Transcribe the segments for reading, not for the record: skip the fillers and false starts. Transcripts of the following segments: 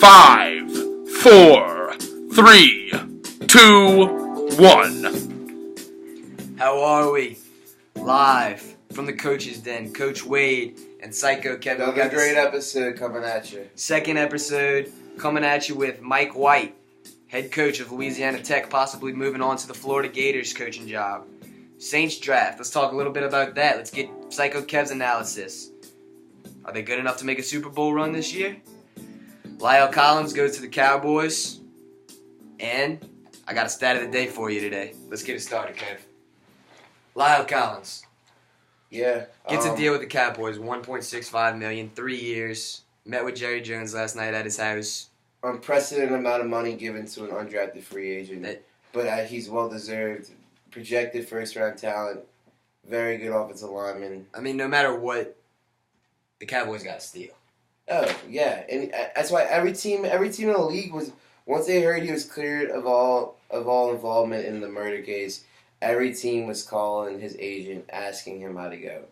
Five, 4, 3, 2, 1. How are we? Live from the Coach's Den, Coach Wade and Psycho Kev. Another great episode coming at you. Second episode coming at you with Mike White, head coach of Louisiana Tech, possibly moving on to the Florida Gators coaching job. Saints draft. Let's talk a little bit about that. Let's get Psycho Kev's analysis. Are they good enough to make a Super Bowl run this year? Lyle Collins goes to the Cowboys. And I got a stat of the day for you today. Let's get it started, Kev. Lyle Collins. Yeah. Gets a deal with the Cowboys, $1.65 million, 3 years. Met with Jerry Jones last night at his house. Unprecedented amount of money given to an undrafted free agent. But he's well-deserved. Projected first-round talent. Very good offensive lineman. I mean, no matter what, the Cowboys got to steal. Oh, yeah. And that's why every team in the league was, once they heard he was cleared of all involvement in the murder case, every team was calling his agent, asking him how to go.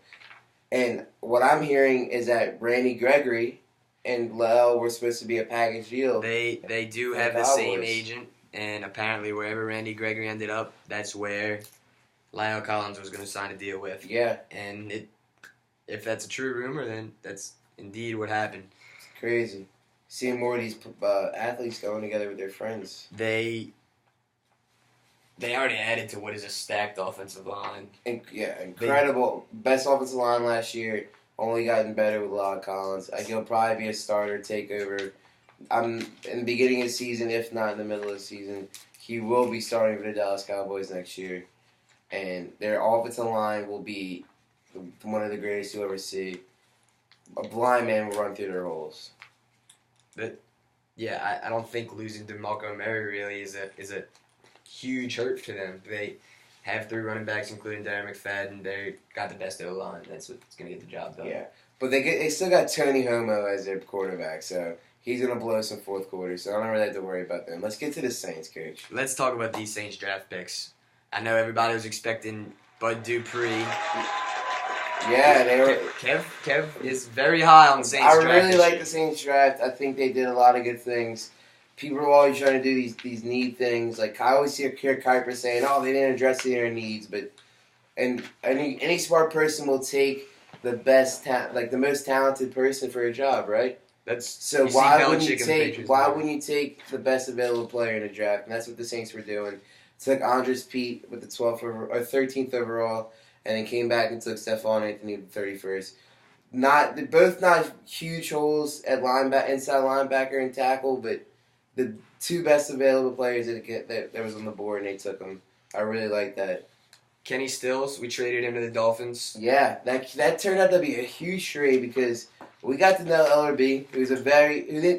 And what I'm hearing is that Randy Gregory and Lyle were supposed to be a package deal. They do have the same agent, and apparently wherever Randy Gregory ended up, that's where Lyle Collins was going to sign a deal with. Yeah. And if that's a true rumor, then that's indeed what happened. It's crazy. Seeing more of these athletes going together with their friends. They already added to what is a stacked offensive line. Incredible. Best offensive line last year. Only gotten better with Lyle Collins. I think he'll probably be a starter, take over. In the beginning of the season, if not in the middle of the season. He will be starting for the Dallas Cowboys next year. And their offensive line will be one of the greatest you'll ever see. A blind man will run through their holes. But yeah, I don't think losing DeMarco Murray really is a huge hurt to them. They have 3 running backs, including Darren McFadden. They got the best O-line. That's what's going to get the job done. Yeah, but they still got Tony Homo as their quarterback, so he's going to blow some fourth quarter, so I don't really have to worry about them. Let's get to the Saints, Coach. Let's talk about these Saints draft picks. I know everybody was expecting Bud Dupree. Yeah, they were. Kev is very high on the Saints draft. I really like the Saints draft. I think they did a lot of good things. People are always trying to do these need things. Like I always hear Kuiper saying, "Oh, they didn't address their needs," but any smart person will take the best the most talented person for a job, right? So why wouldn't you take the best available player in a draft? And that's what the Saints were doing. Took Andres Pete with the 13th overall. And then came back and took Stephon Anthony with the 31st. Both not huge holes at inside linebacker and tackle, but the 2 best available players that was on the board, and they took them. I really like that. Kenny Stills, we traded him to the Dolphins. Yeah, that turned out to be a huge trade because we got to know LRB. He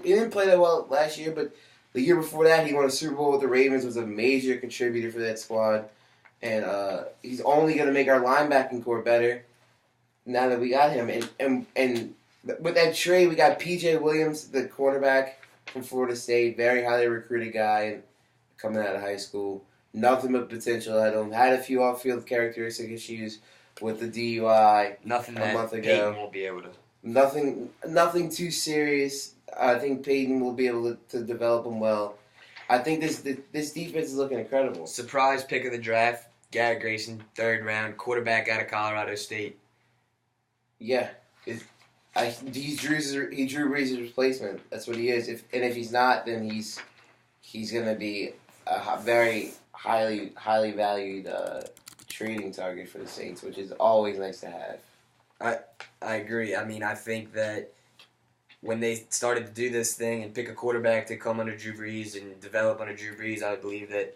didn't play that well last year, but the year before that he won a Super Bowl with the Ravens, was a major contributor for that squad. And he's only going to make our linebacking core better now that we got him. And with that trade, we got P.J. Williams, the cornerback from Florida State, very highly recruited guy coming out of high school. Nothing but potential at him. Had a few off-field characteristic issues with the DUI a month ago. Peyton won't be able to. Nothing too serious. I think Peyton will be able to develop him well. I think this defense is looking incredible. Surprise pick of the draft. Garrett Grayson, 3rd round, quarterback out of Colorado State. Yeah. He Drew Brees' replacement. That's what he is. If he's not, then he's going to be a very highly valued trading target for the Saints, which is always nice to have. I agree. I mean, I think that when they started to do this thing and pick a quarterback to come under Drew Brees and develop under Drew Brees, I believe that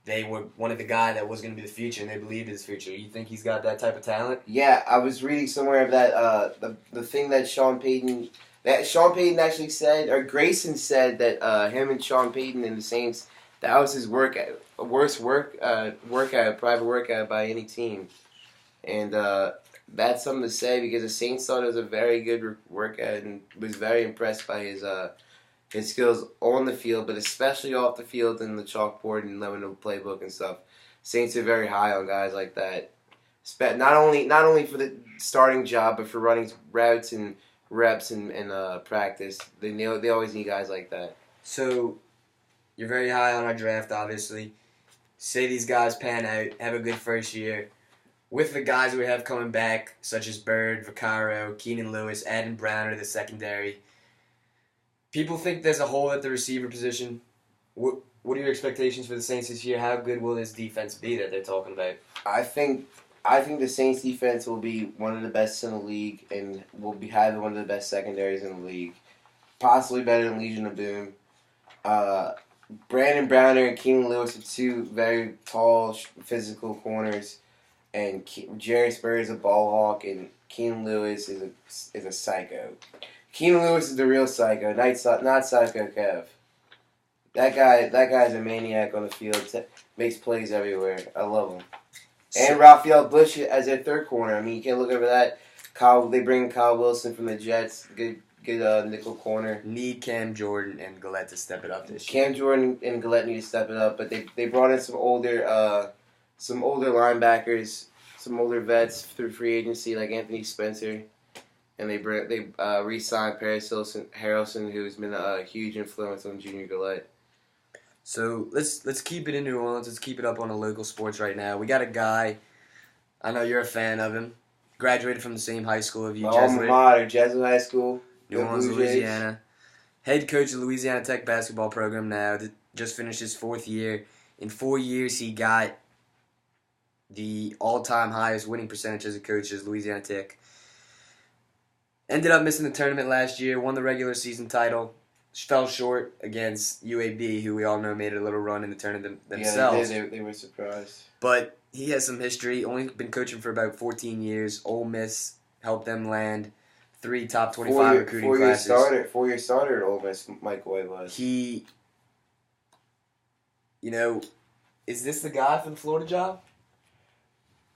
they wanted the guy that was going to be the future, and they believed in his future. You think he's got that type of talent? Yeah, I was reading somewhere of that the thing that Sean Payton actually said, or Grayson said that him and Sean Payton and the Saints, that was his worst private workout by any team, and that's something to say because the Saints thought it was a very good workout and was very impressed by his skills on the field, but especially off the field and the chalkboard and knowing the playbook and stuff. Saints are very high on guys like that. Not only for starting job, but for running routes and reps and practice, they always need guys like that. So, you're very high on our draft, obviously. Say these guys pan out, have a good first year. With the guys we have coming back, such as Bird, Vaccaro, Keenan Lewis, Adam Browner, the secondary, people think there's a hole at the receiver position. What are your expectations for the Saints this year? How good will this defense be that they're talking about? I think the Saints defense will be one of the best in the league and will have one of the best secondaries in the league. Possibly better than Legion of Boom. Brandon Browner and Keenan Lewis are two very tall, physical corners. And Jerry Spur is a ball hawk, and Keenan Lewis is a psycho. Keenan Lewis is the real psycho, not Psycho Kev. That guy's a maniac on the field. Makes plays everywhere. I love him. And Raphael Bush as their third corner. I mean, you can't look over that. They bring Kyle Wilson from the Jets. Good nickel corner. Need Cam Jordan and Gillette to step it up this year. Cam Jordan and Gillette need to step it up, but they brought in some older linebackers, some older vets through free agency like Anthony Spencer, and they re-signed Paris Harrelson, who's been a huge influence on Junior Gillette. So let's keep it in New Orleans. Let's keep it up on the local sports right now. We got a guy. I know you're a fan of him. Graduated from the same high school as you, Alma Mater, Jesuit High School, New Orleans, Louisiana. Head coach of the Louisiana Tech basketball program now. Just finished his 4th year. In 4 years, he got the all-time highest winning percentage as a coach as Louisiana Tech. Ended up missing the tournament last year. Won the regular season title. Fell short against UAB, who we all know made a little run in the tournament themselves. Yeah, they were surprised. But he has some history. Only been coaching for about 14 years. Ole Miss helped them land 3 top 25 recruiting classes. 4-year starter at Ole Miss, Mike Wade was. He, is this the guy for the Florida job?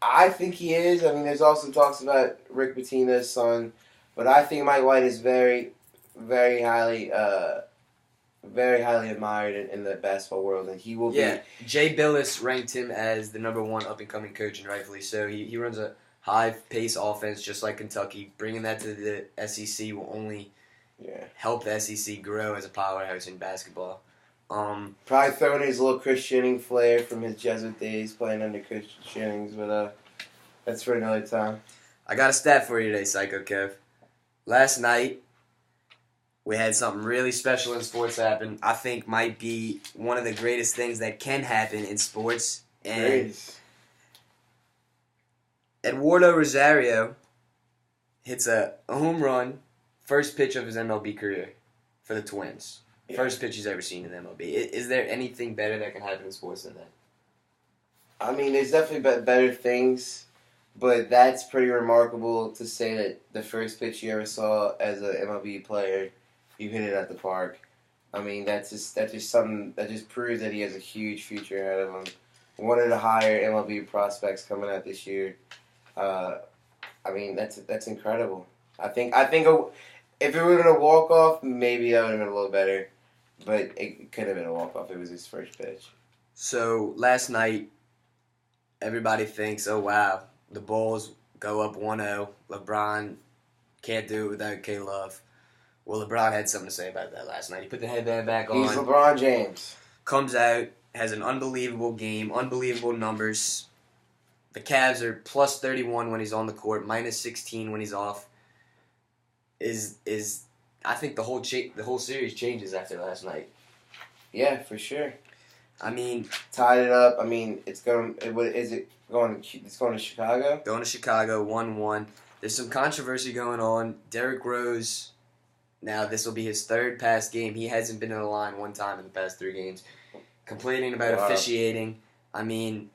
I think he is. I mean, there's also talks about Rick Pitino's son, but I think Mike White is very, very highly admired in the basketball world, and he will be. Yeah, Jay Billis ranked him as the number 1 up-and-coming coach, and rightfully so. He runs a high-pace offense just like Kentucky. Bringing that to the SEC will only help the SEC grow as a powerhouse in basketball. Probably throwing his little Chris Jennings flair from his Jesuit days playing under Chris Jennings, but that's for another time. I got a stat for you today, Psycho Kev. Last night, we had something really special in sports happen. I think might be one of the greatest things that can happen in sports. And Eduardo Rosario hits a home run, first pitch of his MLB career for the Twins. Yeah. First pitch he's ever seen in MLB. Is there anything better that can happen in sports than that? I mean, there's definitely better things, but that's pretty remarkable to say that the first pitch you ever saw as an MLB player, you hit it at the park. I mean, that's just something that just proves that he has a huge future ahead of him. One of the higher MLB prospects coming out this year. I mean, that's incredible. I think if it would have been a walk off, maybe that would have been a little better. But it could have been a walk-off. It was his first pitch. So, last night, everybody thinks, oh, wow, the Bulls go up 1-0. LeBron can't do it without K-Love. Well, LeBron had something to say about that last night. He put the headband back on. He's LeBron James. Comes out, has an unbelievable game, unbelievable numbers. The Cavs are plus 31 when he's on the court, minus 16 when he's off. I think the whole series changes after last night. Yeah, for sure. I mean, tied it up. I mean, it's going to Chicago. Going to Chicago, 1-1. There's some controversy going on. Derrick Rose. Now this will be his 3rd past game. He hasn't been in the line one time in the past 3 games. Complaining about officiating. I mean,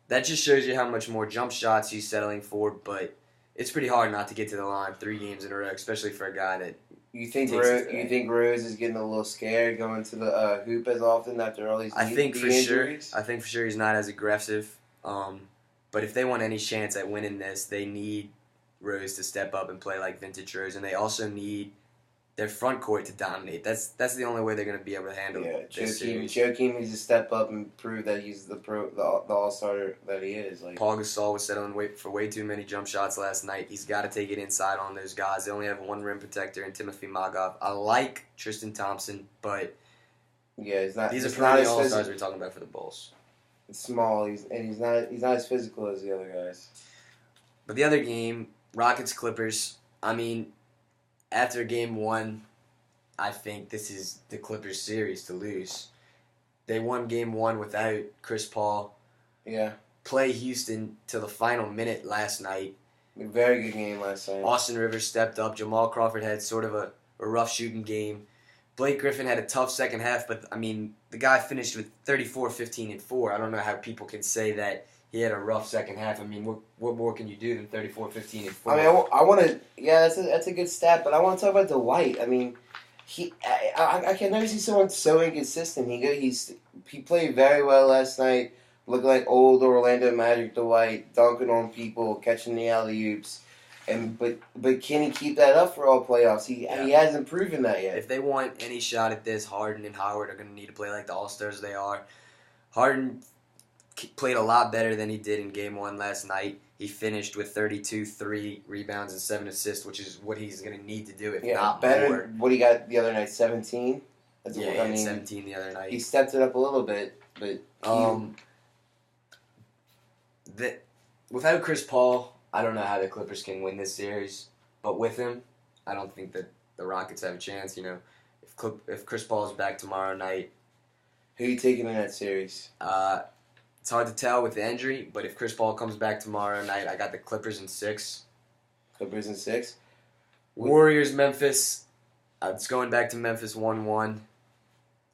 that just shows you how much more jump shots he's settling for. But it's pretty hard not to get to the line 3 games in a row, especially for a guy that. You think Rose is getting a little scared going to the hoop as often after all these injuries? I think for sure he's not as aggressive. But if they want any chance at winning this, they need Rose to step up and play like vintage Rose, and they also need their front court to dominate. That's the only way they're going to be able to handle this series. Joakim needs to step up and prove that he's the all-starter that he is. Like Paul Gasol was settling for way too many jump shots last night. He's got to take it inside on those guys. They only have one rim protector in Timothy Magov. I like Tristan Thompson, but he's not. These are probably the all-stars we're talking about for the Bulls. It's small. He's not as physical as the other guys. But the other game, Rockets-Clippers, I mean, after Game 1, I think this is the Clippers series to lose. They won Game 1 without Chris Paul. Yeah. Play Houston to the final minute last night. A very good game last night. Austin Rivers stepped up. Jamal Crawford had sort of a rough shooting game. Blake Griffin had a tough second half, but, I mean, the guy finished with 34, 15, and 4. I don't know how people can say that he had a rough second half. I mean, what more can you do than 34, 15, and 4? I mean, I want to. Yeah, that's a good stat, but I want to talk about Dwight. I mean, I can never see someone so inconsistent. He played very well last night, looking like old Orlando Magic Dwight, dunking on people, catching the alley-oops. But can he keep that up for all playoffs? He hasn't proven that yet. If they want any shot at this, Harden and Howard are going to need to play like the All-Stars they are. Harden played a lot better than he did in Game 1 last night. He finished with 32, 3 rebounds, and 7 assists, which is what he's going to need to do, if not better more. Than what he got the other night, 17? He had 17 the other night. He stepped it up a little bit, but... Without Chris Paul, I don't know how the Clippers can win this series. But with him, I don't think that the Rockets have a chance. You know, if Chris Paul is back tomorrow night... Who are you taking in that series? It's hard to tell with the injury, but if Chris Paul comes back tomorrow night, I got the Clippers in 6. Clippers in 6? Warriors, Memphis. It's going back to Memphis 1-1.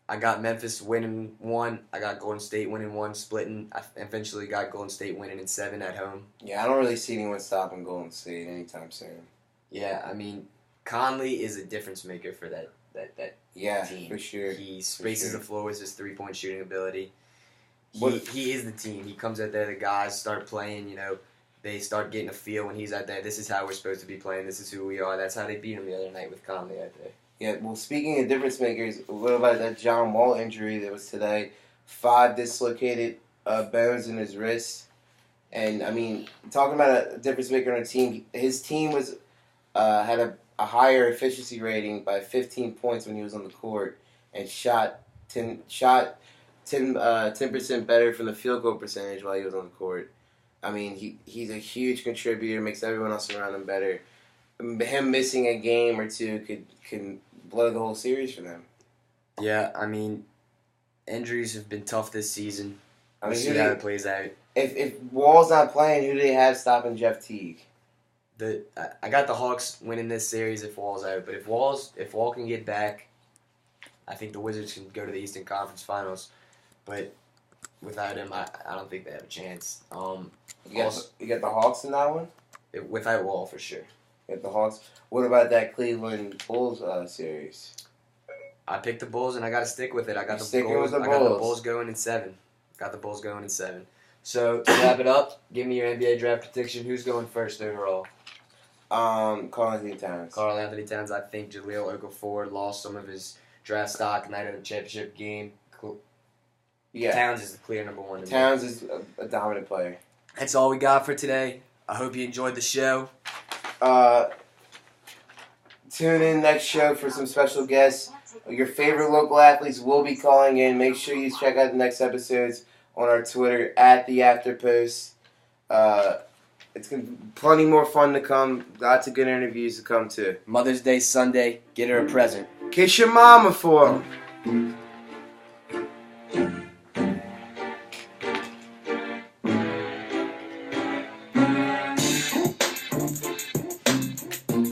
I got Memphis winning 1. I got Golden State winning 1, splitting. I eventually got Golden State winning in 7 at home. Yeah, I don't really see anyone stopping Golden State anytime soon. Yeah, I mean, Conley is a difference maker for that team. For sure. He spaces the floor with his three-point shooting ability. He is the team. He comes out there, the guys start playing, you know, they start getting a feel when he's out there. This is how we're supposed to be playing. This is who we are. That's how they beat him the other night with Conley out there. Yeah, well, speaking of difference makers, what about that John Wall injury that was today? 5 dislocated bones in his wrist. And, I mean, talking about a difference maker on a team, his team was had a higher efficiency rating by 15 points when he was on the court and shot 10% better from the field goal percentage while he was on the court. I mean, he's a huge contributor, makes everyone else around him better. Him missing a game or two can blow the whole series for them. Yeah, I mean, injuries have been tough this season. We'll see how it plays out. If Wall's not playing, who do they have stopping Jeff Teague? I got the Hawks winning this series if Wall's out, but if Wall can get back, I think the Wizards can go to the Eastern Conference Finals. But without him, I don't think they have a chance. You got the Hawks in that one? Without Wall, for sure. You got the Hawks. What about that Cleveland Bulls series? I picked the Bulls, and I got to stick with it. I got the Bulls going in 7. So, to wrap it up, give me your NBA draft prediction. Who's going first overall? Karl-Anthony Towns. Karl-Anthony Towns. I think Jahlil Okafor lost some of his draft stock night of the championship game. Yeah. Towns is the clear number 1. Towns is a dominant player. That's all we got for today. I hope you enjoyed the show. Tune in next show for some special guests. Your favorite local athletes will be calling in. Make sure you check out the next episodes on our Twitter @theafterpost. It's gonna be plenty more fun to come. Lots of good interviews to come too. Mother's Day Sunday. Get her a present. Kiss your mama for 'em.